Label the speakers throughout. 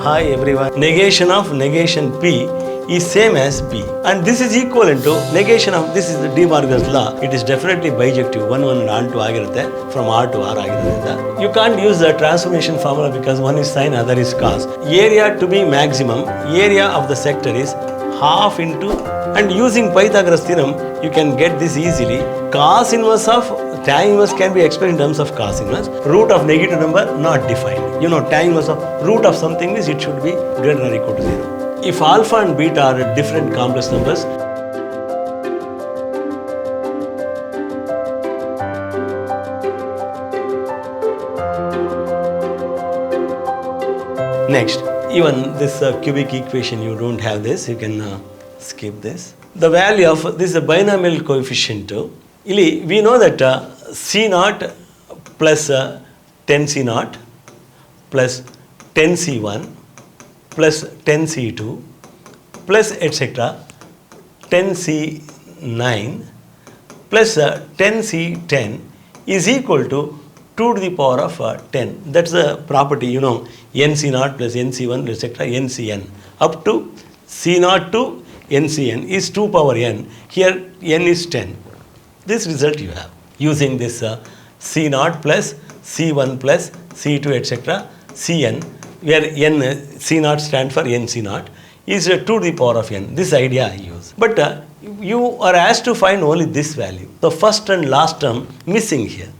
Speaker 1: Hi everyone. Negation of negation P is same as P. And this is equivalent to negation of, this is the De Morgan's law. It is definitely bijective. 1 on 2 ಆಗಿರುತ್ತೆ from R to R ಆಗಿರೋದ್ರಿಂದ. You can't use the transformation formula because one is sine, other is cos. Area to be maximum, area of the sector is half into, and using Pythagoras theorem, you can get this easily. Cos inverse of tan inverse can be expressed in terms of cos inverse. Root of negative number not defined. You know, tan inverse of root of something means it should be greater or equal to 0. If alpha and beta are different complex numbers, next, even this cubic equation, you don't have this, you can skip this. The value of this is a binomial coefficient. We know that C0 plus 10C0 plus 10C1 plus 10C2 plus etc. 10C9 plus 10C10 is equal to 2 to the power of 10. That's the property, you know, NC0 plus NC1 etc. NCN up to C0 to NCN is 2 power n. Here n is 10. This result you have using this C0 plus C1 plus C2 etc. Cn, where n C0 stands for NC0 is 2 to the power of n. This idea I use. But you are asked to find only this value. The first and last term missing here.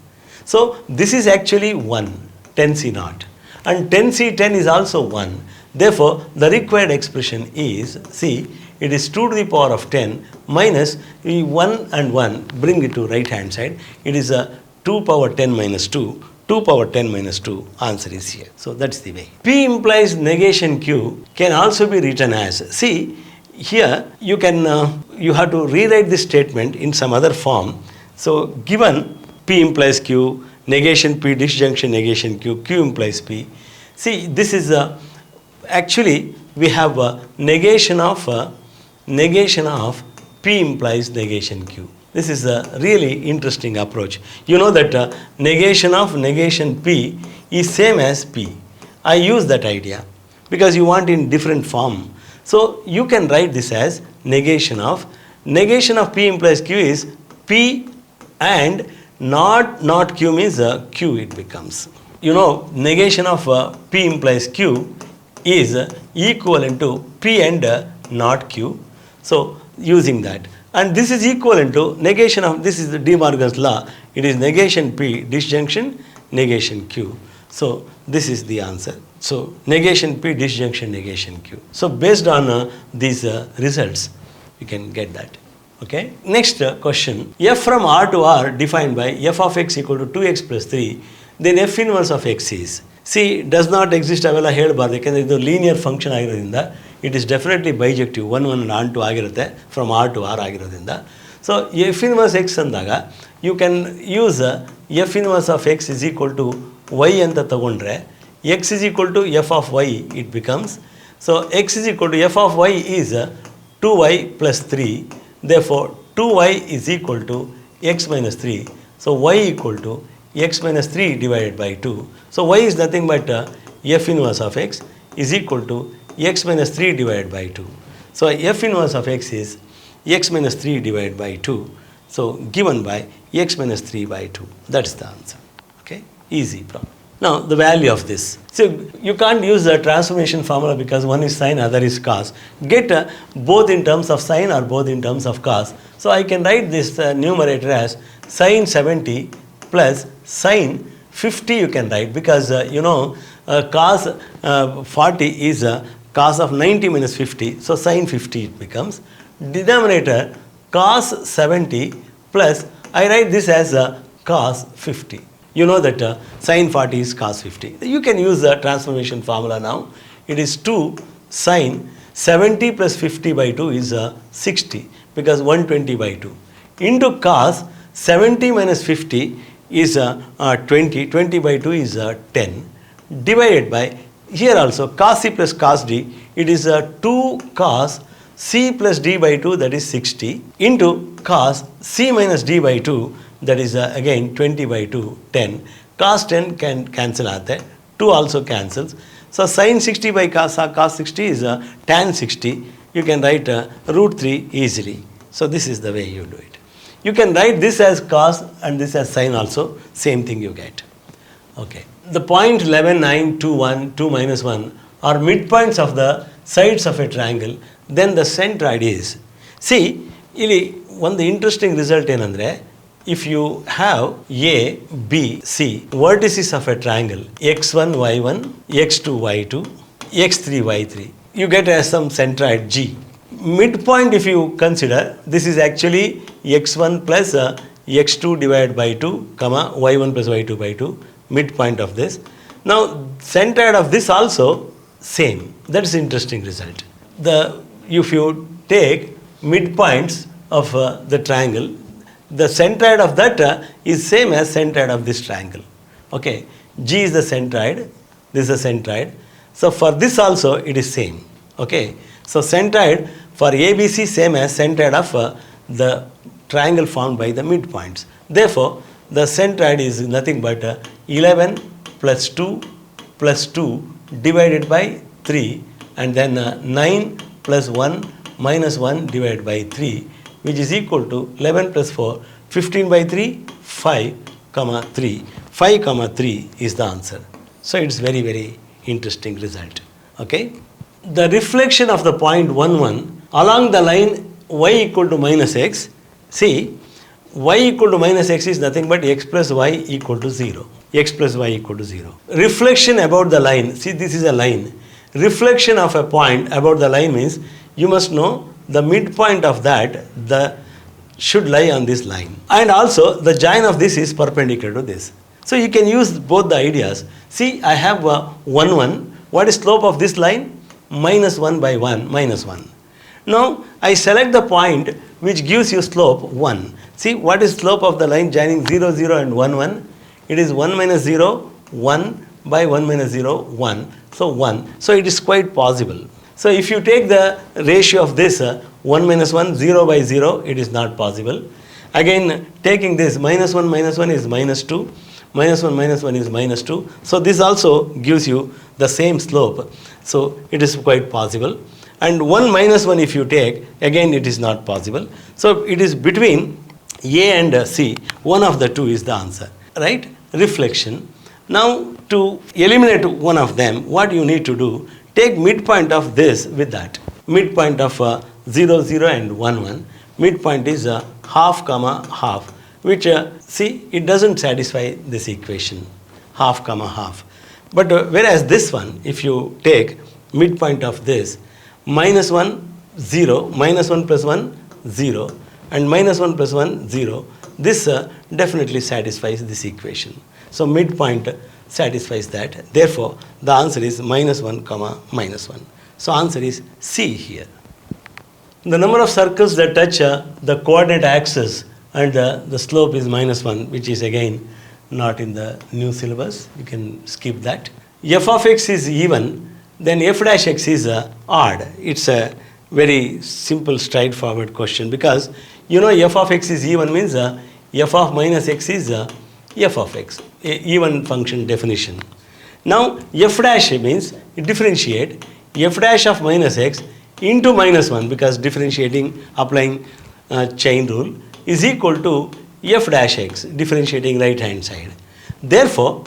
Speaker 1: So this is actually 1, 10C0, and 10C10 is also 1. Therefore, the required expression is, see, it is 2 to the power of 10 minus 1 and 1, bring it to right hand side. It is 2 power 10 minus 2, 2 power 10 minus 2, answer is here. So that's the way. P implies negation Q can also be written as, see, here you can, you have to rewrite this statement in some other form. So given P implies Q, negation P, disjunction negation Q, Q implies P. See, this is actually we have a negation of P implies negation Q. This is a really interesting approach. You know that negation of negation P is same as P. I use that idea because you want in different form. So you can write this as negation of P implies Q is P and not Q means Q it becomes. You know, negation of P implies Q is equivalent to P and not Q. So using that. And this is equivalent to negation of, this is the De Morgan's law. It is negation P, disjunction, negation Q. So this is the answer. So negation P, disjunction, negation Q. So based on these results, you can get that. Okay. Next question. F from R to R defined by f of x equal to 2x plus 3. Then f inverse of x is. See, does not exist ಅವೆಲ್ಲ ಹೇಳಬಾರ್ದು ಯಾಕಂದರೆ ಇದು linear function ಆಗಿರೋದ್ರಿಂದ it is definitely bijective 1 on 2 ಆಗಿರುತ್ತೆ from R to R ಆಗಿರೋದ್ರಿಂದ. So F inverse X ಅಂದಾಗ you can use F inverse of X is equal to Y ಅಂತ ತಗೊಂಡ್ರೆ X is equal to F of Y it becomes. So X is equal to F of Y is 2y plus 3. Therefore 2y is equal to x minus 3. So y equal to x minus 3 divided by 2. So y is nothing but f inverse of x is equal to x minus 3 divided by 2. So f inverse of x is x minus 3 divided by 2. So given by x minus 3 by 2. That's the answer. Okay, easy problem. Now the value of this. So you can't use the transformation formula because one is sine, other is cos. Get both in terms of sine or both in terms of cos. So I can write this numerator as sine 70 plus sine 50 you can write because you know cos 40 is cos of 90 minus 50. So sine 50 it becomes. Denominator cos 70 plus I write this as cos 50. You know that sine 40 is cos 50. You can use the transformation formula now. It is 2 sine 70 plus 50 by 2 is 60 because 120 by 2 into cos 70 minus 50 is 20. 20 by 2 is 10 divided by, here also cos c plus cos d, it is 2 cos c plus d by 2, that is 60, into cos c minus d by 2, that is again 20 by 2, 10. Cos 10 can cancel out there, 2 also cancels. So sin 60 by cos 60 is tan 60. You can write root 3 easily. So this is the way you do it. You can write this as cos and this as sin also. Same thing you get. Okay. The point 11, 9, 2, 1, 2 minus 1 are midpoints of the sides of a triangle. Then the centroid is. See, ಇಲ್ಲಿ ಒಂದು interesting result ಏನಂದರೆ, if you have A, B, C vertices of a triangle x1, y1, x2, y2, x3, y3, you get some centroid G. Midpoint, if you consider, this is actually x1 plus x2 divided by 2, comma y1 plus y2 by 2, midpoint of this. Now, centroid of this also same. That is interesting result. If you take midpoints of the triangle, the centroid of that is same as centroid of this triangle. Okay, G is the centroid, this is the centroid. So for this also it is same. Okay, so centroid for ABC same as centroid of the triangle formed by the midpoints. Therefore, the centroid is nothing but 11 plus 2 plus 2 divided by 3, and then 9 plus 1 minus 1 divided by 3, which is equal to 11 plus 4, 15 by 3, 5, comma 3. 5, comma 3 is the answer. So it's very, very interesting result. Okay. The reflection of the point 1, 1 along the line y equal to minus x. See, y equal to minus x is nothing but x plus y equal to 0. X plus y equal to 0. Reflection about the line. See, this is a line. Reflection of a point about the line means you must know the midpoint of that should lie on this line. And also the join of this is perpendicular to this. So you can use both the ideas. See, I have 1, 1. What is slope of this line? Minus 1 by 1, minus 1. Now I select the point which gives you slope 1. See, what is slope of the line joining 0, 0 and 1, 1? It is 1 minus 0, 1 by 1 minus 0, 1. So 1. So it is quite possible. So if you take the ratio of this 1 minus 1, 0 by 0, it is not possible. Again, taking this minus 1 is minus 2, minus 1 is minus 2. So this also gives you the same slope. So it is quite possible. And 1 minus 1 if you take, again it is not possible. So it is between A and C. One of the two is the answer. Right? Reflection. Now to eliminate one of them, what you need to do, take midpoint of this with that. Midpoint of 0, 0 and 1, 1. Midpoint is half, comma half, which see, it doesn't satisfy this equation, half, comma half. But whereas this one, if you take midpoint of this, minus 1, 0, minus 1 plus 1, 0, and minus 1 plus 1, 0, this definitely satisfies this equation. So midpoint satisfies that. Therefore, the answer is minus 1, comma minus 1. So answer is C here. The number of circles that touch the coordinate axis and the slope is minus 1, which is again not in the new syllabus. You can skip that. F of x is even, then f dash x is odd. It's a very simple, straightforward question, because you know f of x is even means f of minus x is f of x, even function definition. Now f dash means differentiate f dash of minus x into minus 1, because differentiating, applying chain rule, is equal to f dash x, differentiating right hand side. Therefore,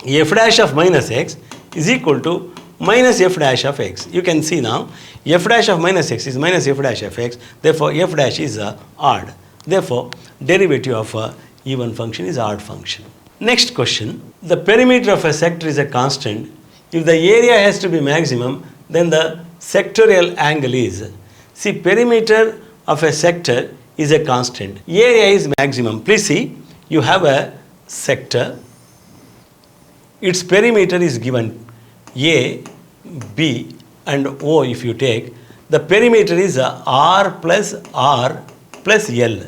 Speaker 1: f dash of minus x is equal to minus f dash of x. You can see now f dash of minus x is minus f dash of x. Therefore, f dash is odd. Therefore, derivative of even function is odd function. Next question. The perimeter of a sector is a constant. If the area has to be maximum, then the sectorial angle is. See, perimeter of a sector is a constant. Area is maximum. Please see, you have a sector. Its perimeter is given A, B and O if you take. The perimeter is R plus L.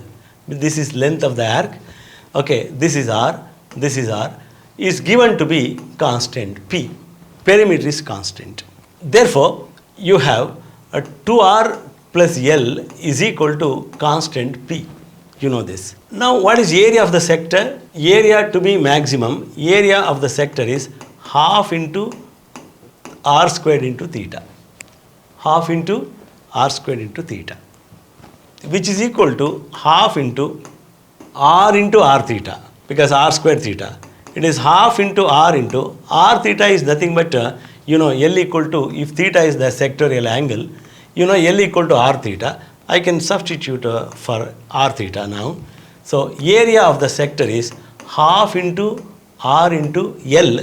Speaker 1: This is length of the arc. Okay, this is R, is given to be constant P. Perimeter is constant. Therefore, you have a 2R plus L is equal to constant P. You know this. Now, what is area of the sector? Area to be maximum, area of the sector is half into r squared into theta. Half into r squared into theta, which is equal to half into r theta, because r square theta. It is half into r theta is nothing but, L equal to, if theta is the sectorial angle, L equal to r theta. I can substitute for r theta now. So area of the sector is half into r into L.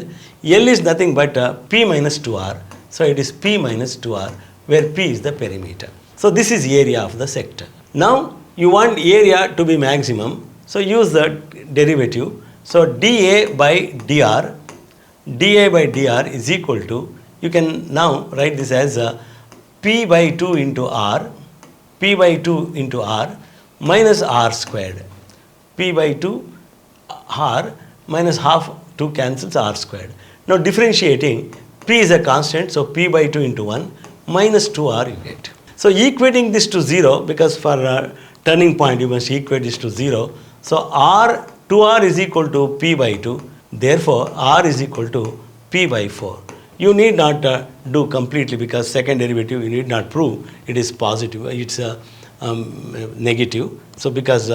Speaker 1: L is nothing but P minus 2r. So it is P minus 2r, where P is the perimeter. So this is area of the sector. Now you want area to be maximum. So use the derivative. So dA by dr is equal to, you can now write this as P by 2 into r, P by 2 into r minus r squared. P by 2 r minus half 2 cancels r squared. Now differentiating, P is a constant, so P by 2 into 1 minus 2r you get. So equating this to 0, because for turning point you must equate this to 0. So 2r is equal to P by 2. Therefore r is equal to P by 4. You need not do completely, because second derivative you need not prove it is positive, it's negative. So because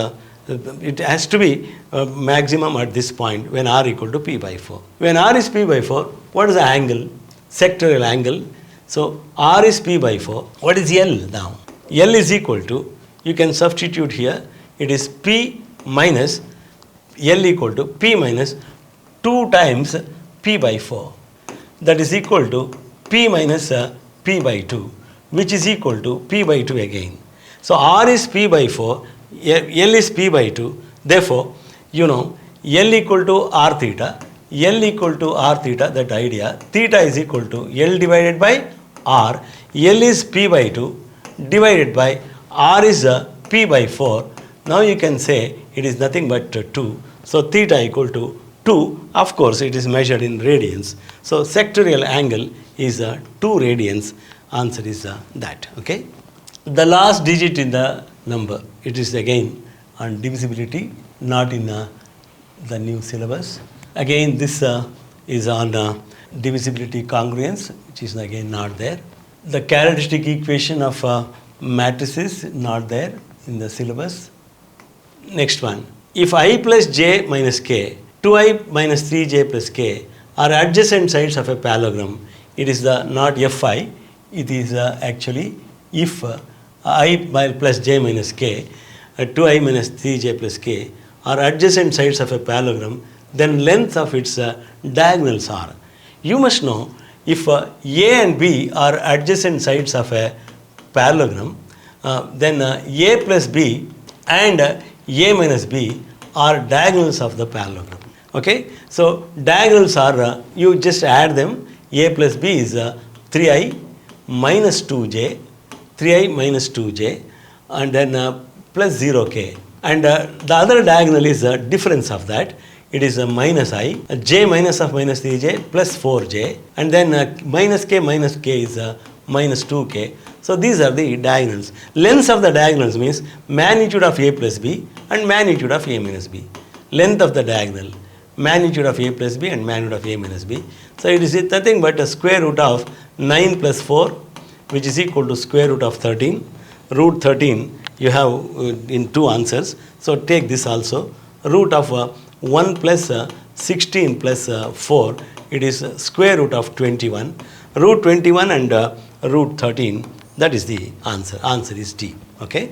Speaker 1: it has to be maximum at this point when r equal to P by 4. When r is P by 4, what is the angle? Sectorial angle. So r is P by 4. What is L now? L is equal to, you can substitute here, it is P minus, L equal to P minus 2 times P by 4. That is equal to P minus P by 2, which is equal to P by 2 again. So r is P by 4, L is P by 2. Therefore, L equal to r theta, L equal to r theta, that idea, theta is equal to L divided by r. L is P by 2 divided by r is P by 4. Now you can say it is nothing but 2. So theta equal to 2. Of course, it is measured in radians. So sectorial angle is 2 radians. Answer is that. Okay. The last digit in the number, it is again on divisibility, not in the new syllabus. Again, this is on divisibility congruence, which is again not there. The characteristic equation of matrices, not there in the syllabus. Next one. If I plus j minus k, 2i minus 3j plus k are adjacent sides of a parallelogram, it is the not fi, it is actually if I plus j minus k, 2i minus 3j plus k are adjacent sides of a parallelogram, then length of its diagonals are. You must know, if A and B are adjacent sides of a parallelogram, then A plus B and A minus B are diagonals of the parallelogram. Okay, so diagonals are, you just add them. A plus B is 3i minus 2j, 3i minus 2j, and then plus 0k. And the other diagonal is the difference of that. It is minus I, j minus of minus 3j plus 4j, and then minus k is minus 2k. So these are the diagonals. Lengths of the diagonals means magnitude of A plus B and magnitude of A minus B. Length of the diagonal, magnitude of A plus B and magnitude of A minus B. So it is nothing but a square root of 9 plus 4, which is equal to square root of 13. Root 13 you have in 2 answers. So take this also. Root of 1 plus 16 plus 4, it is square root of 21. Root 21 and root 13, that is the answer. Answer is D. Okay.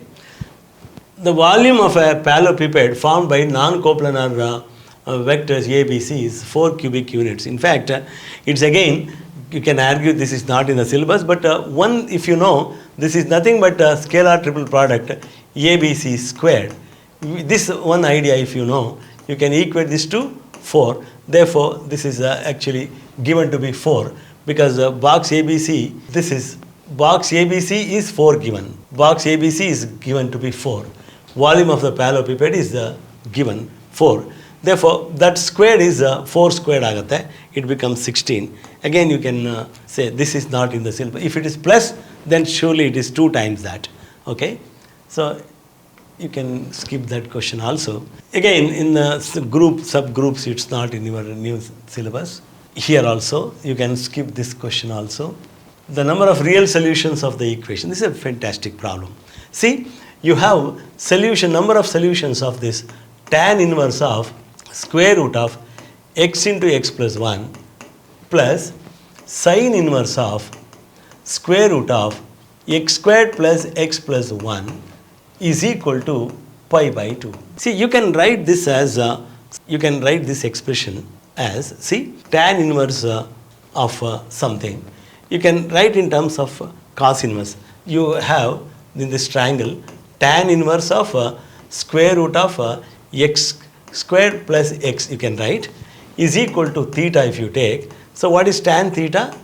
Speaker 1: The volume of a parallelepiped formed by non-coplanar vectors ABC is 4 cubic units. In fact, it's again, you can argue this is not in the syllabus, but one, if you know, this is nothing but a scalar triple product ABC squared. This one idea, if you know, you can equate this to 4. Therefore, this is actually given to be 4, because box ABC, this is box ABC is 4 given. Box ABC is given to be 4. Volume of the parallelepiped is given 4. Therefore, that squared is 4 squared agate. It becomes 16. Again, you can say this is not in the syllabus. If it is plus, then surely it is 2 times that. Okay. So you can skip that question also. Again, in the subgroups, it's not in your new syllabus. Here also, you can skip this question also. The number of real solutions of the equation. This is a fantastic problem. See, you have number of solutions of this tan inverse of square root of x into x plus 1 plus sine inverse of square root of x squared plus x plus 1 is equal to pi by 2. See, you can write this as, you can write this expression as, see, tan inverse of something. You can write in terms of cos inverse. You have in this triangle tan inverse of square root of x squared plus x, you can write, is equal to theta if you take. So what is tan theta?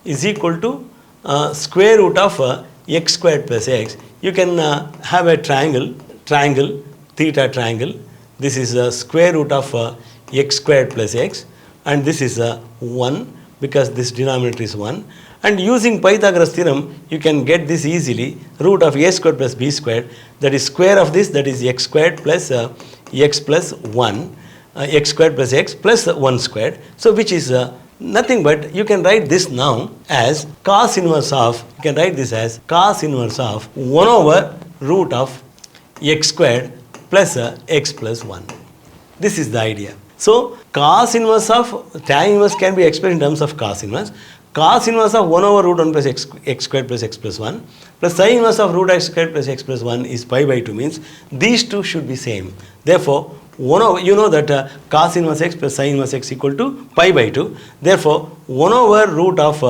Speaker 1: Is equal to square root of x squared plus x. You can have a triangle, theta triangle. This is square root of x squared plus x, and this is 1 because this denominator is 1. And using Pythagoras theorem, you can get this easily, root of a squared plus b squared, that is square of this, that is x squared plus x plus 1, x squared plus x plus 1 squared. So which is nothing but, you can write this now as cos inverse of, you can write this as cos inverse of 1 over root of x squared plus x plus 1. This is the idea. So cos inverse of tan inverse can be expressed in terms of cos inverse. Cos inverse of 1 over root 1 plus x squared plus x plus 1 plus sine inverse of root x squared plus x plus 1 is pi by 2, means these two should be same. Therefore, 1 over, you know that cos inverse x plus sine inverse x equal to pi by 2. Therefore, 1 over root of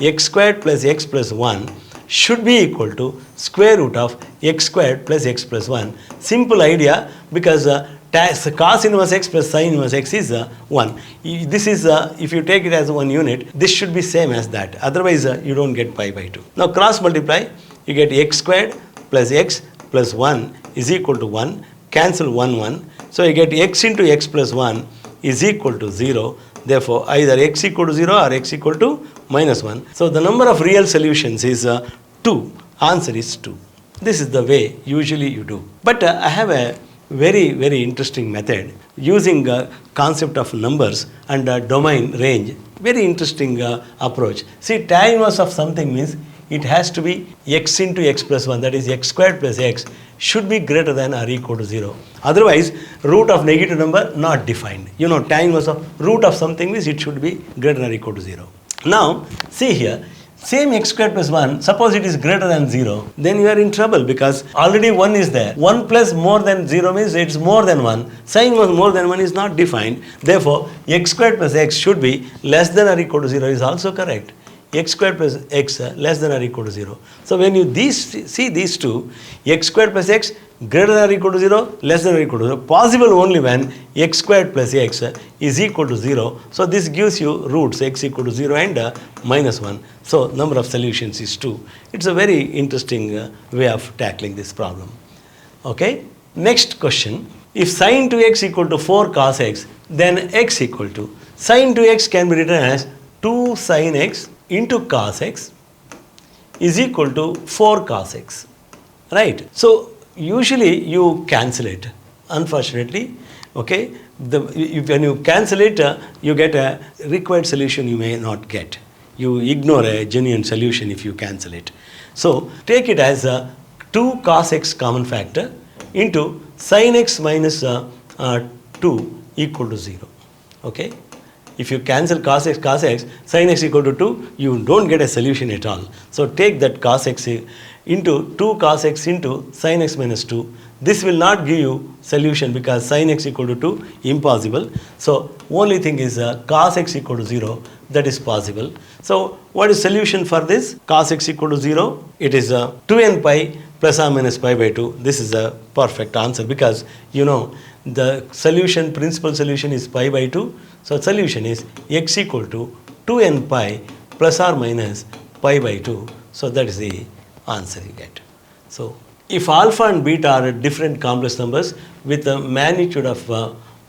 Speaker 1: x squared plus x plus 1 should be equal to square root of x squared plus x plus 1. Simple idea, because cos inverse x plus sine inverse x is 1. This is, if you take it as 1 unit, this should be same as that. Otherwise, you don't get pi by 2. Now cross multiply, you get x squared plus x plus 1 is equal to 1. Cancel 1, 1. So you get x into x plus 1 is equal to 0. Therefore, either x equal to 0 or x equal to minus 1. So the number of real solutions is 2. Answer is 2. This is the way usually you do. But I have a very interesting method using concept of numbers and domain range. Very interesting approach. See, tan inverse of something means it has to be x into x plus 1, that is x squared plus x should be greater than or equal to 0. Otherwise, root of negative number not defined. You know, tan inverse of root of something means it should be greater than or equal to 0. Now, see here, same x squared plus 1, suppose it is greater than 0, then you are in trouble because already 1 is there. 1 plus more than 0 means it is more than 1. Sin inverse more than 1 is not defined. Therefore, x squared plus x should be less than or equal to 0 is also correct. X squared plus x less than or equal to 0. So when you see these two, x squared plus x greater than or equal to 0, less than or equal to 0, possible only when x squared plus x is equal to 0. So this gives you roots x equal to 0 and minus 1. So number of solutions is 2. It's a very interesting way of tackling this problem. Okay. Next question. If sin 2x equal to 4 cos x, then x equal to, sin 2x can be written as 2 sin x into cos x is equal to 4 cos x, right? So usually you cancel it, unfortunately, okay? When you cancel it, you get a required solution you may not get. You ignore a genuine solution if you cancel it. So take it as 2 cos x common factor into sin x minus 2 equal to 0, okay? If you cancel cos x, sin x equal to 2, you don't get a solution at all. So take that cos x into 2 cos x into sin x minus 2. This will not give you solution because sin x equal to 2, impossible. So only thing is cos x equal to 0, that is possible. So what is solution for this? Cos x equal to 0, it is 2n pi plus or minus pi by 2. This is a perfect answer because you know the solution, principal solution is pi by 2. So solution is x equal to 2n pi plus or minus pi by 2. So that is the answer you get. So if alpha and beta are different complex numbers with a magnitude of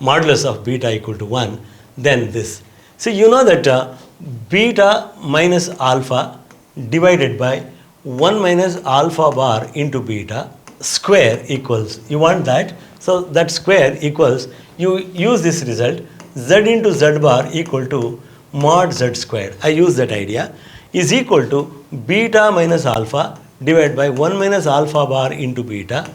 Speaker 1: modulus of beta equal to 1, then this. So you know that beta minus alpha divided by 1 minus alpha bar into beta square equals, you want that. So that square equals, you use this result, z into z bar equal to mod z squared, I use that idea, is equal to beta minus alpha divided by 1 minus alpha bar into beta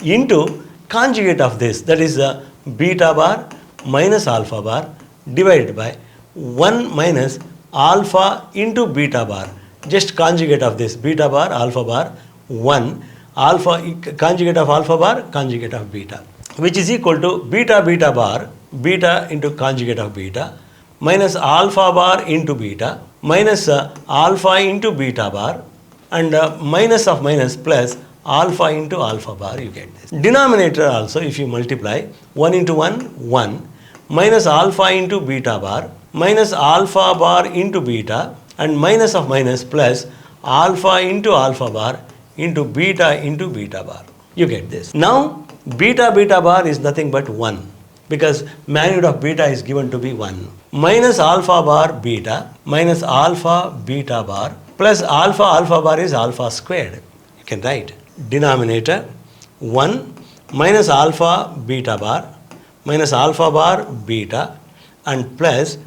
Speaker 1: into conjugate of this, that is the beta bar minus alpha bar divided by 1 minus alpha into beta bar, just conjugate of this beta bar alpha bar 1 alpha conjugate of alpha bar conjugate of beta, which is equal to beta beta bar beta into conjugate of beta minus alpha bar into beta minus alpha into beta bar and minus of minus plus alpha into alpha bar, you get this. Denominator also, if you multiply 1 into 1, 1 minus alpha into beta bar minus alpha bar into beta and minus of minus plus alpha into alpha bar into beta bar. You get this. Now beta beta bar is nothing but 1 because magnitude of beta is given to be 1 minus alpha bar beta minus alpha beta bar plus alpha bar is alpha squared. You can write denominator 1 minus alpha beta bar minus alpha bar beta and plus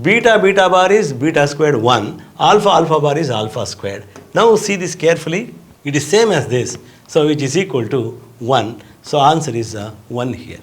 Speaker 1: beta beta bar is beta squared 1, alpha bar is alpha squared. Now see this carefully, it is same as this, so it is equal to 1, so answer is 1 here.